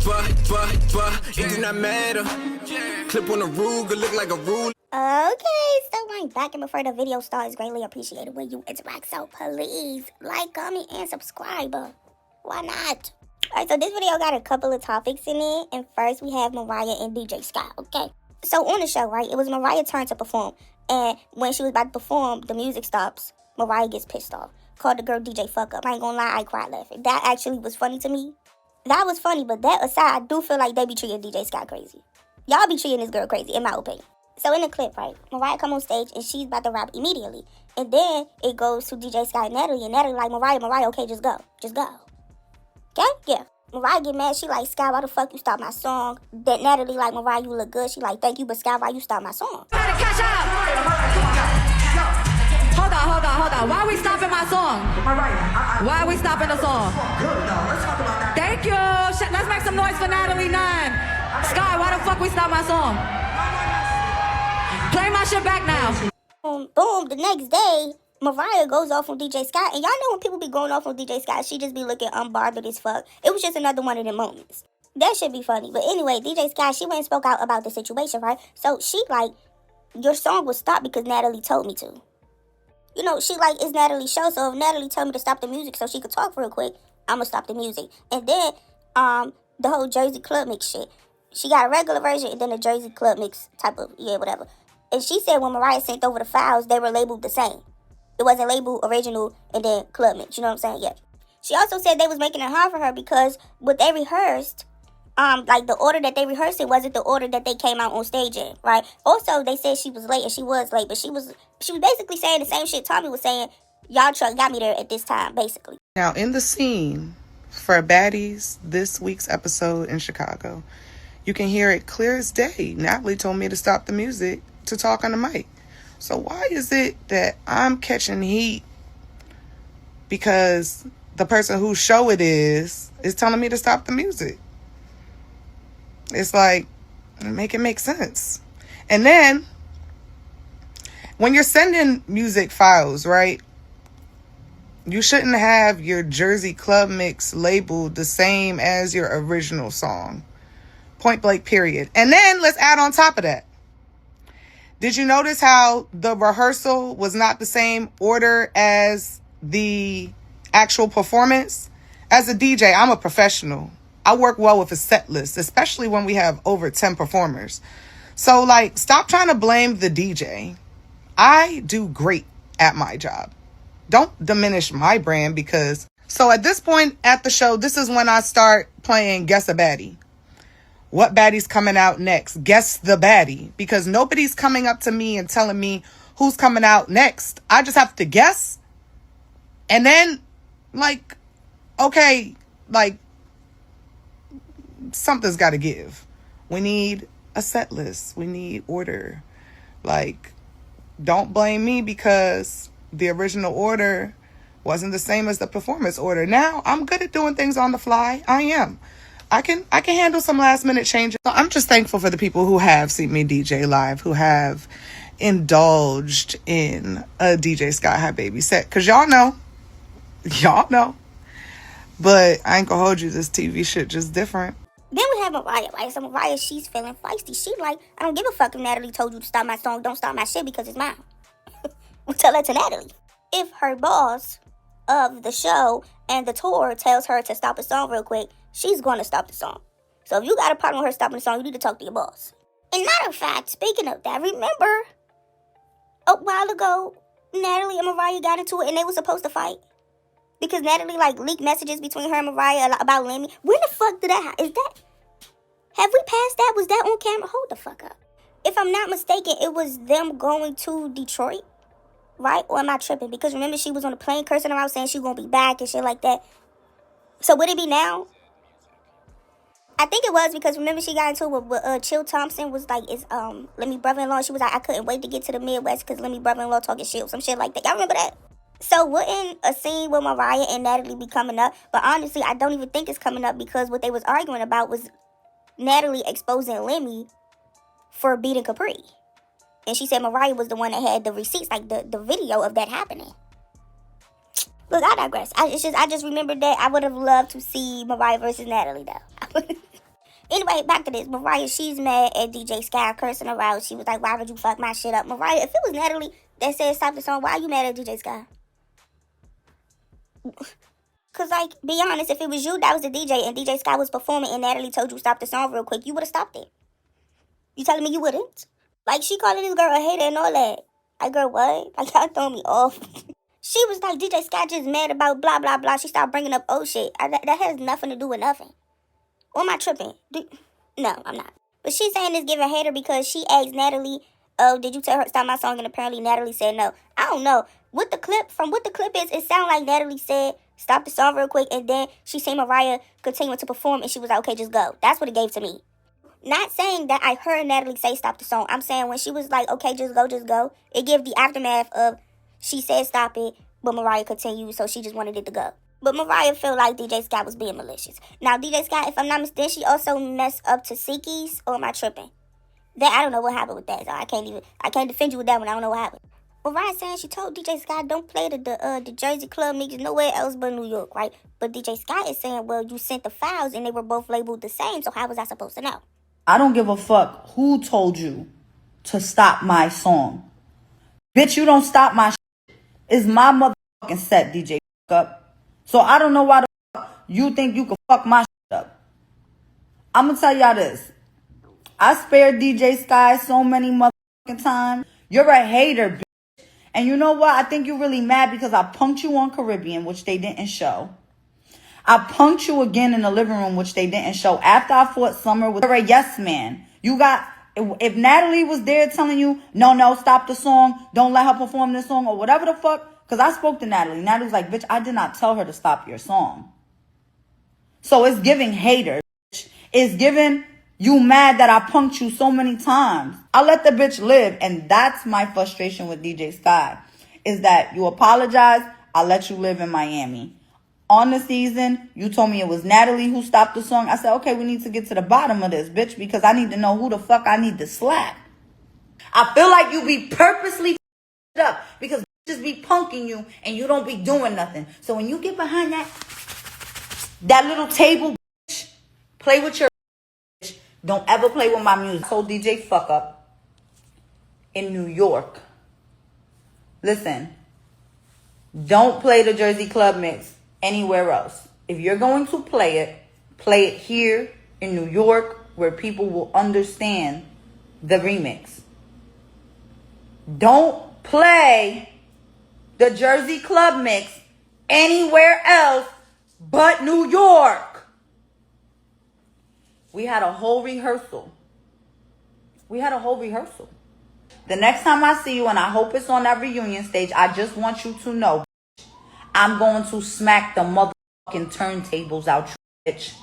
It do not matter. Clip on the Ruger, look like a rule. Okay, so I'm back, and before the video starts, greatly appreciated when you interact. So please like, comment, and subscribe. Why not? Alright, so this video got a couple of topics in it, and first we have Mariah and DJ Scott. Okay, so on the show, right, it was Mariah's turn to perform, and when she was about to perform, the music stops. Mariah gets pissed off, called the girl DJ fuck up. I ain't gonna lie, I cried laughing. That actually was funny to me. That was funny, but that aside, I do feel like they be treating DJ Scott crazy. Y'all be treating this girl crazy, in my opinion. So in the clip, right, Mariah come on stage and she's about to rap immediately. And then it goes to DJ Scott and Natalie like, Mariah, okay, just go. Okay? Yeah. Mariah get mad, she like, Scott, why the fuck you stop my song? Then Natalie like, Mariah, you look good. She like, thank you, but Scott, why you stop my song? Catch up! Hold on. Why are we stopping my song? Why are we stopping the song? Thank you. Let's make some noise for Natalie 9. Sky, why the fuck we stop my song? Play my shit back now. Boom, the next day, Mariah goes off on DJ Scott. And y'all know when people be going off on DJ Scott, she just be looking unbothered as fuck. It was just another one of them moments. That should be funny. But anyway, DJ Scott, she went and spoke out about the situation, right? So she like, your song was stopped because Natalie told me to. You know, she like, it's Natalie's show, so if Natalie told me to stop the music so she could talk real quick, I'm gonna stop the music. And then, the whole Jersey Club Mix shit. She got a regular version and then a Jersey Club Mix type of, yeah, whatever. And she said when Mariah sent over the files, they were labeled the same. It wasn't labeled original and then Club Mix, you know what I'm saying? Yeah. She also said they was making it hard for her because what they rehearsed, like the order that they rehearsed it wasn't the order that they came out on stage in, right? Also, they said she was late, and she was late, but she was basically saying the same shit Tommy was saying. Y'all truck got me there at this time, basically. Now, in the scene for Baddies, this week's episode in Chicago, you can hear it clear as day. Natalie told me to stop the music to talk on the mic. So why is it that I'm catching heat because the person whose show it is telling me to stop the music? It's like, make it make sense. And then, when you're sending music files, right, you shouldn't have your Jersey Club Mix labeled the same as your original song. Point blank, period. And then, let's add on top of that. Did you notice how the rehearsal was not the same order as the actual performance? As a DJ, I'm a professional. I work well with a set list, especially when we have over 10 performers. So, like, stop trying to blame the DJ. I do great at my job. Don't diminish my brand because... So, at this point at the show, this is when I start playing Guess a Baddie. What baddie's coming out next? Guess the baddie. Because nobody's coming up to me and telling me who's coming out next. I just have to guess. And then, like, okay, like, something's got to give. We need a set list. We need order. Like, don't blame me because the original order wasn't the same as the performance order. Now, I'm good at doing things on the fly. I am. I can handle some last minute changes. So I'm just thankful for the people who have seen me DJ live, who have indulged in a DJ Sky High Baby set. Because y'all know. But I ain't gonna hold you. This TV shit just different. Then we have Mariah, right? So Mariah, she's feeling feisty. She like, I don't give a fuck if Natalie told you to stop my song. Don't stop my shit because it's mine. We'll tell that to Natalie. If her boss of the show and the tour tells her to stop a song real quick, she's going to stop the song. So if you got a problem with her stopping the song, you need to talk to your boss. And matter of fact, speaking of that, remember a while ago, Natalie and Mariah got into it and they were supposed to fight? Because Natalie, like, leaked messages between her and Mariah about Lemmy. When the fuck did that happen? Have we passed that? Was that on camera? Hold the fuck up. If I'm not mistaken, it was them going to Detroit, right? Or am I tripping? Because remember, she was on the plane cursing her out saying she gonna be back and shit like that. So would it be now? I think it was because remember she got into it with Chill Thompson was like, it's Lemmy brother-in-law. She was like, I couldn't wait to get to the Midwest because Lemmy brother-in-law talking shit, some shit like that. Y'all remember that? So wouldn't a scene with Mariah and Natalie be coming up? But honestly, I don't even think it's coming up because what they was arguing about was Natalie exposing Lemmy for beating Capri. And she said Mariah was the one that had the receipts, like the video of that happening. Look, I digress. I just remembered that I would have loved to see Mariah versus Natalie, though. Anyway, back to this. Mariah, she's mad at DJ Sky, cursing her out. She was like, why would you fuck my shit up? Mariah, if it was Natalie that said stop the song, why are you mad at DJ Sky? Because, like, be honest, if it was you that was the DJ and DJ Sky was performing and Natalie told you stop the song real quick, you would have stopped it. You telling me you wouldn't? Like, she calling this girl a hater and all that. Like, girl, what? Like, y'all throwing me off. She was like, DJ Sky just mad about blah, blah, blah. She started bringing up old shit. That has nothing to do with nothing. Or am I tripping? No, I'm not. But she's saying this giving hater because she asked Natalie, oh, did you tell her to stop my song? And apparently Natalie said no. I don't know. From what the clip is, it sounded like Natalie said, stop the song real quick. And then she seen Mariah continuing to perform and she was like, okay, just go. That's what it gave to me. Not saying that I heard Natalie say stop the song. I'm saying when she was like, okay, just go. It gave the aftermath of she said stop it, but Mariah continued, so she just wanted it to go. But Mariah felt like DJ Sky was being malicious. Now, DJ Sky, if I'm not mistaken, she also messed up to Siki's, or am I tripping? That I don't know what happened with that. So I can't defend you with that one. I don't know what happened. Mariah saying she told DJ Sky don't play the Jersey club mix nowhere else but New York, right? But DJ Sky is saying, well, you sent the files and they were both labeled the same, so how was I supposed to know? I don't give a fuck who told you to stop my song. Bitch, you don't stop my shit. It's my motherfucking set, DJ up. So I don't know why the fuck you think you can fuck my shit up. I'm gonna tell y'all this. I spared DJ Sky so many motherfucking times. You're a hater, bitch. And you know what? I think you're really mad because I punked you on Caribbean, which they didn't show. I punked you again in the living room, which they didn't show. After I fought Summer with a yes man. If Natalie was there telling you, no, stop the song, don't let her perform this song, or whatever the fuck, because I spoke to Natalie. Natalie was like, bitch, I did not tell her to stop your song. So it's giving hater, bitch. It's giving you mad that I punked you so many times. I let the bitch live, and that's my frustration with DJ Sky, is that you apologize, I let you live in Miami. On the season, you told me it was Natalie who stopped the song. I said, okay, we need to get to the bottom of this, bitch, because I need to know who the fuck I need to slap. I feel like you be purposely up because bitches be punking you and you don't be doing nothing. So when you get behind that little table, bitch, play with your bitch. Don't ever play with my music. I told DJ fuck up in New York. Listen, don't play the Jersey Club mix anywhere else. If you're going to play it here in New York where people will understand the remix. Don't play the Jersey Club mix anywhere else but New York. We had a whole rehearsal. The next time I see you, and I hope it's on that reunion stage, I just want you to know, I'm going to smack the motherfucking turntables out, you bitch.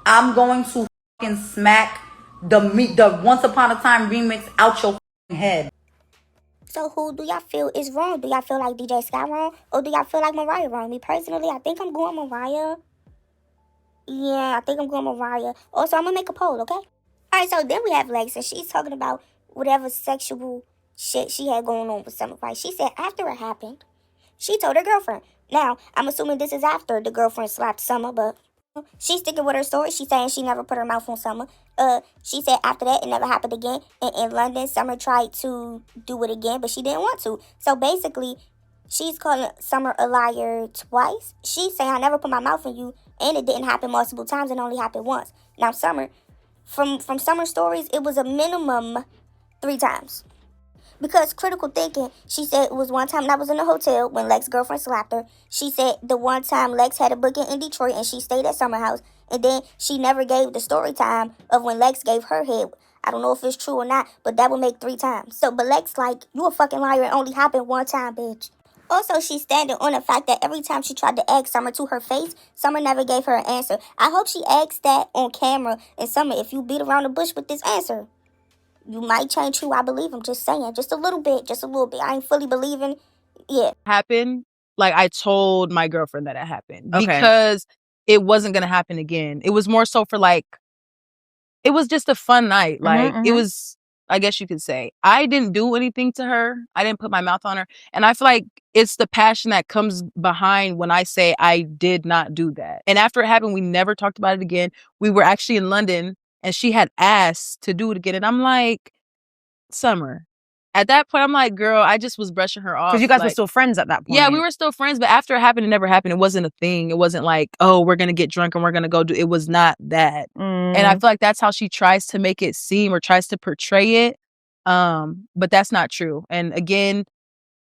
I'm going to fucking smack the Once Upon a Time remix out your fucking head. So who do y'all feel is wrong? Do y'all feel like DJ Sky wrong? Or do y'all feel like Mariah wrong? Me personally, I think I'm going Mariah. Yeah, I think I'm going Mariah. Also, I'm going to make a poll, okay? Alright, so then we have Lex, and she's talking about whatever sexual shit she had going on with Summer, right? She said after it happened, she told her girlfriend. Now, I'm assuming this is after the girlfriend slapped Summer, but she's sticking with her story. She's saying she never put her mouth on Summer. She said after that, it never happened again. And in London, Summer tried to do it again, but she didn't want to. So basically, she's calling Summer a liar twice. She's saying, I never put my mouth on you, and it didn't happen multiple times. It only happened once. Now, Summer, from Summer's stories, it was a minimum 3 times. Because critical thinking, she said it was one time I was in a hotel when Lex's girlfriend slapped her. She said the one time Lex had a booking in Detroit and she stayed at Summer house. And then she never gave the story time of when Lex gave her head. I don't know if it's true or not, but that would make 3 times. So, but Lex like, you a fucking liar. It only happened one time, bitch. Also, she's standing on the fact that every time she tried to ask Summer to her face, Summer never gave her an answer. I hope she asked that on camera. And Summer, if you beat around the bush with this answer, you might change who I believe. I'm just saying. Just a little bit. I ain't fully believing. Yeah. Happened. Like, I told my girlfriend that it happened. Okay. Because it wasn't going to happen again. It was more so for like, it was just a fun night. Like, it was, I guess you could say. I didn't do anything to her. I didn't put my mouth on her. And I feel like it's the passion that comes behind when I say I did not do that. And after it happened, we never talked about it again. We were actually in London and she had asked to do it again. And I'm like, Summer. At that point, I'm like, girl, I just was brushing her off. Because you guys were like, still friends at that point. Yeah, we were still friends, but after it happened, it never happened. It wasn't a thing. It wasn't like, oh, we're going to get drunk and we're going to go do. It was not that. And I feel like that's how she tries to make it seem or tries to portray it. But that's not true. And again,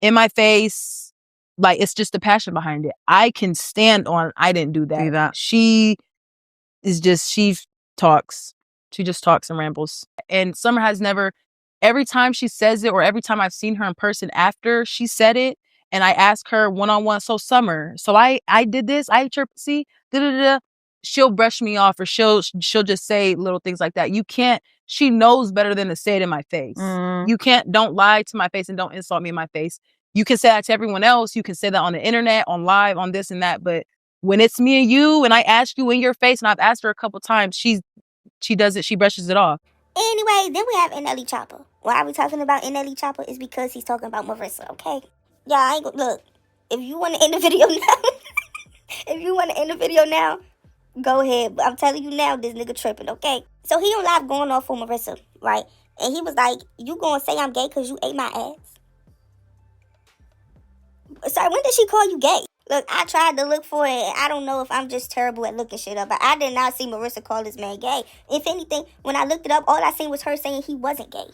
in my face, like, it's just the passion behind it. I can stand on, I didn't do that. She is just, she talks. She just talks and rambles. And Summer has never, every time she says it or every time I've seen her in person after she said it, and I ask her one-on-one, so Summer, so I did this, I ate your pussy, da-da-da-da. She'll brush me off or she'll just say little things like that. You can't, she knows better than to say it in my face. You can't, don't lie to my face and don't insult me in my face. You can say that to everyone else. You can say that on the internet, on live, on this and that. But when it's me and you and I ask you in your face, and I've asked her a couple times, she does it, she brushes it off. Anyway, then we have NLE Chopper. Why are we talking about NLE Chopper? Is because he's talking about Marissa, okay? Yeah, I ain't look, if you want to end the video now, go ahead. But I'm telling you now, this nigga tripping, okay? So he on live going off for Marissa, right? And he was like, you gonna say I'm gay because you ate my ass? Sorry, when did she call you gay? Look, I tried to look for it. I don't know if I'm just terrible at looking shit up, but I did not see Marissa call this man gay. If anything, when I looked it up, all I seen was her saying he wasn't gay.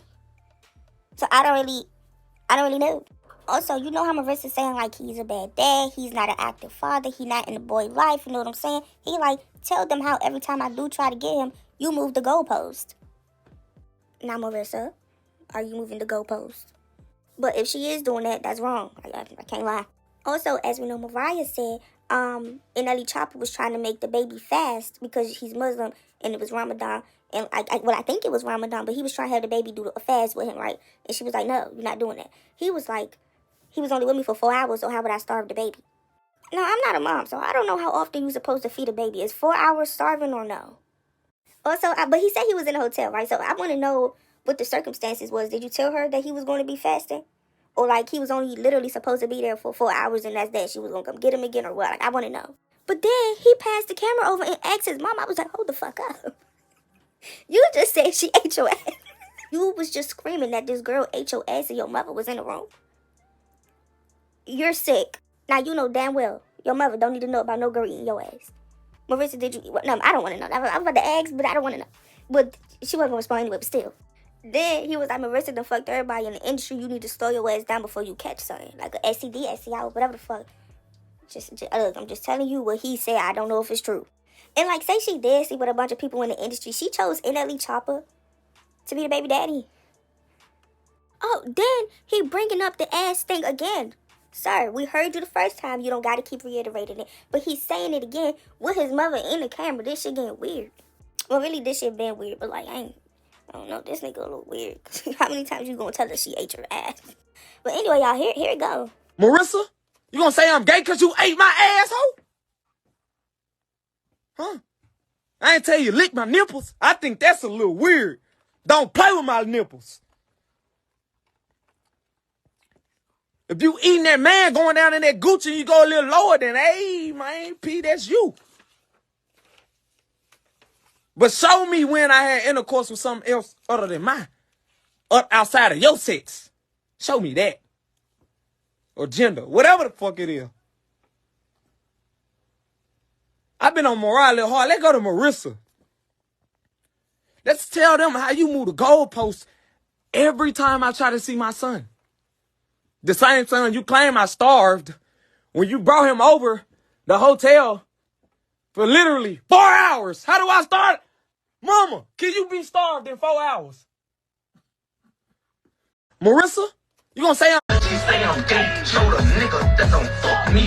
So I don't really know. Also, you know how Marissa's saying, like, he's a bad dad, he's not an active father, he's not in the boy life, you know what I'm saying? He, like, tell them how every time I do try to get him, you move the goalpost. Now, Marissa, are you moving the goalpost? But if she is doing that, that's wrong. I can't lie. Also, as we know, Mariah said, NLE Chopper was trying to make the baby fast because he's Muslim and it was Ramadan. And I think it was Ramadan, but he was trying to have the baby do a fast with him, right? And she was like, no, you're not doing that. He was like, he was only with me for 4 hours, so how would I starve the baby? No, I'm not a mom, so I don't know how often you're supposed to feed a baby. Is 4 hours starving or no? Also, but he said he was in a hotel, right? So I want to know what the circumstances was. Did you tell her that he was going to be fasting? Or, like, he was only literally supposed to be there for 4 hours and that's that. She was going to come get him again or what? Like, I want to know. But then he passed the camera over and asked his mom. I was like, hold the fuck up. You just said she ate your ass. You was just screaming that this girl ate your ass and your mother was in the room. You're sick. Now, you know damn well your mother don't need to know about no girl eating your ass. Marissa, did you... No, I don't want to know. I was about to ask, but I don't want to know. But she wasn't going to respond anyway, but still. Then he was like, Marissa done fucked everybody in the industry. You need to slow your ass down before you catch something. Like a STD, STI, whatever the fuck. Just look, I'm just telling you what he said. I don't know if it's true. And like, say she did sleep with a bunch of people in the industry. She chose NLE Chopper to be the baby daddy. Oh, then he bringing up the ass thing again. Sir, we heard you the first time. You don't got to keep reiterating it. But he's saying it again with his mother in the camera. This shit getting weird. Well, really, this shit been weird. But like, I don't know. This nigga a little weird. How many times you gonna tell her she ate your ass? But anyway, y'all, here it go. Marissa, you gonna say I'm gay because you ate my asshole? Huh? I ain't tell you lick my nipples. I think that's a little weird. Don't play with my nipples. If you eating that man going down in that Gucci, you go a little lower than, hey, man, P, that's you. But show me when I had intercourse with something else other than mine. Outside of your sex. Show me that. Or gender. Whatever the fuck it is. I've been on Mariah a little hard. Let's go to Marissa. Let's tell them how you move the goalposts every time I try to see my son. The same son you claim I starved when you brought him over the hotel for literally 4 hours. How do I start? Mama, can you be starved in 4 hours? Marissa, you gonna say I'm gay? Show the nigga that don't fuck me.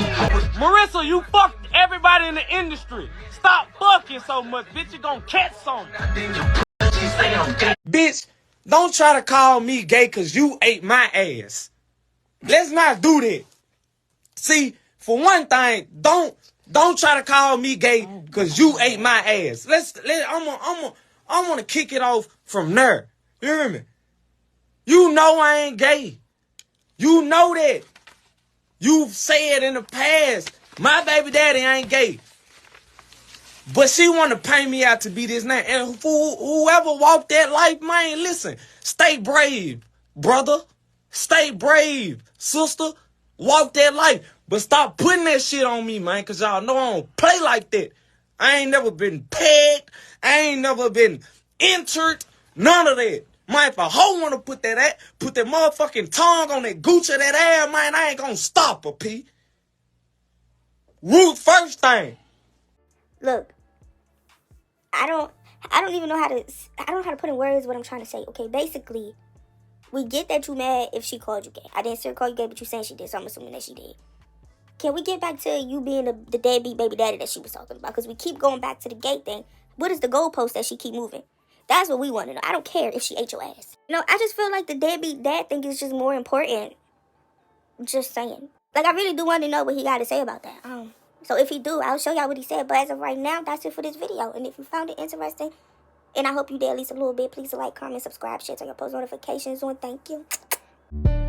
Marissa, you fucked everybody in the industry. Stop fucking so much, bitch. You gonna catch something. Bitch, don't try to call me gay because you ate my ass. Let's not do that. See, for one thing, don't try to call me gay because you ate my ass. I'm gonna kick it off from there. You hear me? You know I ain't gay. You know that. You've said in the past, my baby daddy ain't gay. But she want to paint me out to be this name. And whoever walked that life, man, listen, stay brave, brother. Stay brave, sister. Walk that life. But stop putting that shit on me, man, because y'all know I don't play like that. I ain't never been pegged. I ain't never been entered. None of that. Man, if a hoe want to put that motherfucking tongue on that gooch of that ass, man, I ain't gonna stop her, P. Root first thing. Look, I don't even know how to, I don't know how to put in words what I'm trying to say. Okay, basically, we get that you mad if she called you gay. I didn't see her call you gay, but you saying she did, so I'm assuming that she did. Can we get back to you being the deadbeat baby daddy that she was talking about? Because we keep going back to the gay thing. What is the goalpost that she keep moving? That's what we want to know. I don't care if she ate your ass. You know, I just feel like the deadbeat dad thing is just more important. Just saying. Like, I really do want to know what he got to say about that. So if he do, I'll show y'all what he said. But as of right now, that's it for this video. And if you found it interesting, and I hope you did at least a little bit, please like, comment, subscribe, share, turn your post notifications on. Thank you.